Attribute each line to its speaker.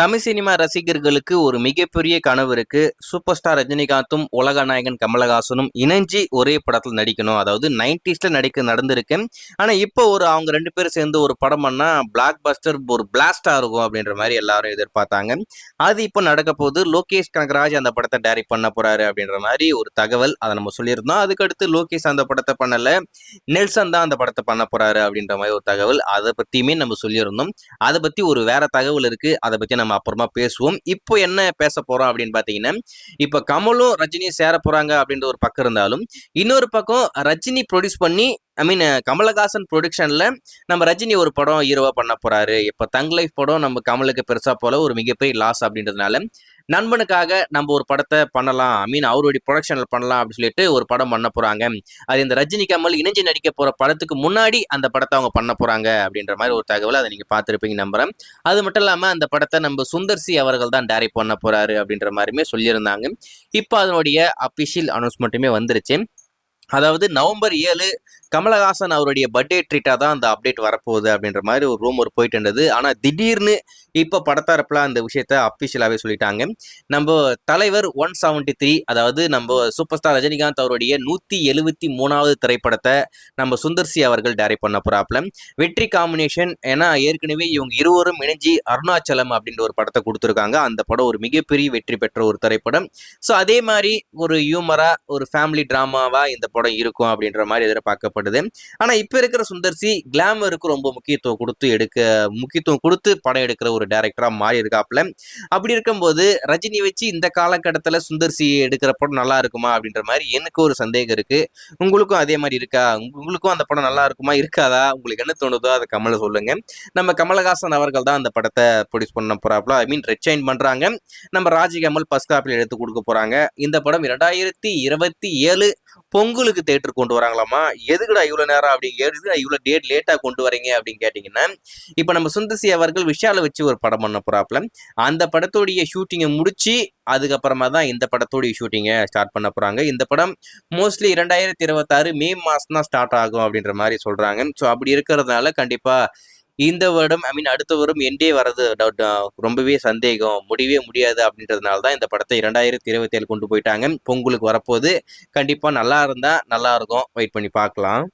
Speaker 1: Tamil cinema ரசிகர்களுக்கு ஒரு மிகப்பெரிய கனவு இருக்கு. சூப்பர் ஸ்டார் ரஜினிகாந்தும், உலக நாயகன் கமலஹாசனும் இணைஞ்சு ஒரே படத்துல நடிக்கணும். அதாவது 90ஸ்ல நடந்திருக்கு. ஆனா இப்போ அவங்க 2 பேரும் சேர்ந்து ஒரு படம் பண்ணா பிளாக் பஸ்டர் ஒரு பிளாஸ்டா இருக்கும் அப்படின்ற மாரி எல்லாரும் எதிர்பார்த்தாங்க. அது இப்போ நடக்க போகுது. லோகேஷ் கனகராஜ் அந்த படத்தை டைரக்ட் பண்ண போறாரு அப்படின்ற மாரி ஒரு தகவல். அதை நம்ம சொல்லியிருந்தோம். அதுக்கடுத்து லோகேஷ் அந்த படத்தை பண்ணல. நெல்சன் தான் அந்த படத்தை பண்ண போறாரு அப்படின்ற மாதிரி ஒரு தகவல். அதை பத்தியுமே நம்ம சொல்லியிருந்தோம். அதை பத்தி ஒரு வேற தகவல் இருக்கு. அதை பத்தி நம்ம அப்புறமா பேசுவோம். இப்போ என்ன பேச போறோம் அப்படின்னு பாத்தீங்கன்னா, இப்ப கமலும் ரஜினியும் சேர போறாங்க அப்படின்ற ஒரு பக்கம் இருந்தாலும், இன்னொரு பக்கம் ரஜினி ப்ரொடியூஸ் பண்ணி கமலஹாசன் ப்ரொடக்ஷன்ல நம்ம ரஜினி ஒரு படம் ஹீரோவா பண்ண போறாரு. இப்ப தங் லைஃப் படம் நம்ம கமலுக்கு பெருசா போல ஒரு மிகப்பெரிய லாஸ் அப்படின்றதுனால நண்பனுக்காக நம்ம ஒரு படத்தை பண்ணலாம், அவருடைய ப்ரொடக்ஷன்ல பண்ணலாம் அப்படின்னு சொல்லிட்டு ஒரு படம் பண்ண போறாங்க. அது இந்த ரஜினி கமல் இணைஞ்சு நடிக்க போற படத்துக்கு முன்னாடி அந்த படத்தை அவங்க பண்ண போறாங்க அப்படின்ற மாதிரி ஒரு தகவல். அதை நீங்க பார்த்திருப்பீங்க நம்புறேன். அது மட்டும் இல்லாம அந்த படத்தை நம்ம சுந்தர் சி அவர்கள் தான் டைரக்ட் பண்ண போறாரு அப்படின்ற மாதிரியுமே சொல்லியிருந்தாங்க. இப்போ அதனுடைய அபிஷியல் அனௌன்ஸ்மெண்ட்டுமே வந்துருச்சு. அதாவது நவம்பர் 7 கமலஹாசன் அவருடைய பர்த்டே ட்ரீட்டா தான் அந்த அப்டேட் வரப்போகுது அப்படின்ற மாதிரி ஒரு ரூமர் போயிட்டு இருந்தது. ஆனா திடீர்னு இப்ப படத்தரப்புல அந்த விஷயத்த அபிஷியலாவே சொல்லிட்டாங்க. நம்ம தலைவர் 173, அதாவது நம்ம சூப்பர் ஸ்டார் ரஜினிகாந்த் அவருடைய 173வது திரைப்படத்தை நம்ம சுந்தர் சி அவர்கள் டைரக்ட் பண்ண போறாப்ல. வெற்றி காம்பினேஷன். ஏன்னா ஏற்கனவே இவங்க இருவரும் இணைஞ்சி அருணாச்சலம் அப்படின்ற ஒரு படத்தை கொடுத்துருக்காங்க. அந்த படம் ஒரு மிகப்பெரிய வெற்றி பெற்ற ஒரு திரைப்படம். ஸோ அதே மாதிரி ஒரு ஹியூமரா ஒரு ஃபேமிலி டிராமாவா இந்த படம் இருக்கும் அப்படின்ற மாதிரி எதிர்பார்க்கப்படுது. ஆனா இப்ப இருக்கிற சுந்தர் சி கிளாமருக்கு ரொம்ப முக்கியத்துவம் கொடுத்து படம் எடுக்கிற ஒரு டைரக்டரா மாறி இருக்காப்ல. அப்படி இருக்கும்போது ரஜினி வச்சு இந்த காலகட்டத்துல சுந்தர் சி எடுக்கிற படம் நல்லா இருக்குமா அப்படின்ற மாதிரி எனக்கு ஒரு சந்தேகம் இருக்கு. உங்களுக்கும் அதே மாதிரி இருக்கா? உங்களுக்கும் அந்த படம் நல்லா இருக்குமா இருக்காதா? உங்களுக்கு என்ன தோணுதோ அதை கமல சொல்லுங்க. நம்ம கமலஹாசன் அவர்கள் தான் அந்த படத்தை ப்ரொடியூஸ் பண்ண போறாப்ல. ரெட்சைன் பண்றாங்க. நம்ம ராஜகமல் ஃபர்ஸ்ட் காப்பியில் எடுத்து கொடுக்க போறாங்க. இந்த படம் 2027 பொங்கலுக்கு தேட்டர் கொண்டு வராங்களாமா. எதுக்குடா இவ்வளவு நேரம் அப்படிங்கிறது, இவ்வளவு டேட் லேட்டா கொண்டு வரீங்க அப்படின்னு கேட்டீங்கன்னா, இப்ப நம்ம சுந்தர்சி அவர்கள் விஷால வச்சு ஒரு படம் பண்ண போறாப்ல. அந்த படத்தோடைய ஷூட்டிங்கை முடிச்சு அதுக்கப்புறமா தான் இந்த படத்தோடைய ஷூட்டிங்கை ஸ்டார்ட் பண்ண போறாங்க. இந்த படம் மோஸ்ட்லி 2026 மே மாசம் தான் ஸ்டார்ட் ஆகும் அப்படின்ற மாதிரி சொல்றாங்க. ஸோ அப்படி இருக்கிறதுனால கண்டிப்பா இந்த வருடம் அடுத்த வருடம் எண்டே வர்றது ரொம்பவே சந்தேகம். முடியவே முடியாது அப்படின்றதுனால தான் இந்த படத்தை 2027 கொண்டு போயிட்டாங்க. பொங்கலுக்கு வரப்போது. கண்டிப்பா நல்லா இருந்தா நல்லா இருக்கும். வெயிட் பண்ணி பார்க்கலாம்.